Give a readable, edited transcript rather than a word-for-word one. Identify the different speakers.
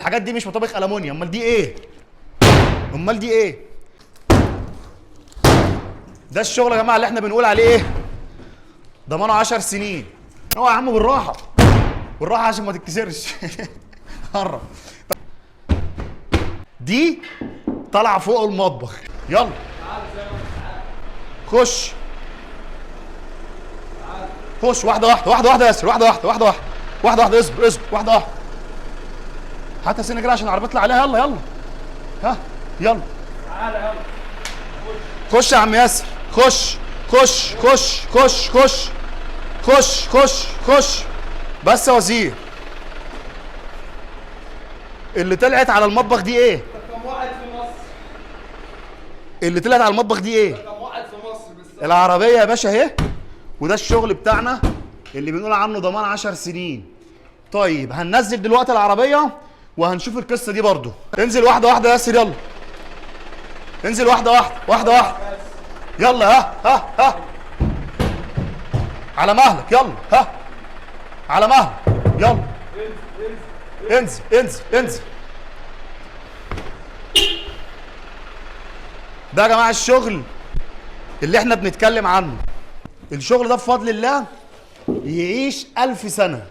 Speaker 1: الحاجات دي مش مطابخ المونيا. امال دي ايه؟ امال دي ايه؟ ده الشغل يا جماعه اللي احنا بنقول عليه ايه؟ ضمانه 10 سنين. هو يا عم بالراحه بالراحه عشان ما تتكسرش. قرب. دي طالعه فوق المطبخ. يلا خش خش. واحده واحده واحده واحده يا ياسر. واحده واحده واحده واحده واحده واحده. اصبر اصبر. واحده واحده. هات سنه كده عشان العربيه تطلع عليها. يلا يلا. ها يلا.
Speaker 2: تعالى يلا.
Speaker 1: خش يا عم ياسر. خش خش خش خش خش خش خش خش. بس يا وزير، اللي طلعت على المطبخ دي ايه؟
Speaker 2: رقم واحد في مصر.
Speaker 1: اللي طلعت على المطبخ دي ايه؟
Speaker 2: رقم واحد في مصر بالظبط.
Speaker 1: العربيه يا باشا اهي. وده الشغل بتاعنا اللي بنقول عنه ضمان 10 سنين. طيب هننزل دلوقتي العربيه وهنشوف القصه دي برضو. انزل واحده واحده يا ياسر. يلا انزل واحده واحده واحده واحده. يلا. ها على مهلك. يلا ها على مهلك. يلا انزل انزل انزل. ده يا جماعه الشغل اللي احنا بنتكلم عنه. الشغل ده بفضل الله يعيش 1000 سنه.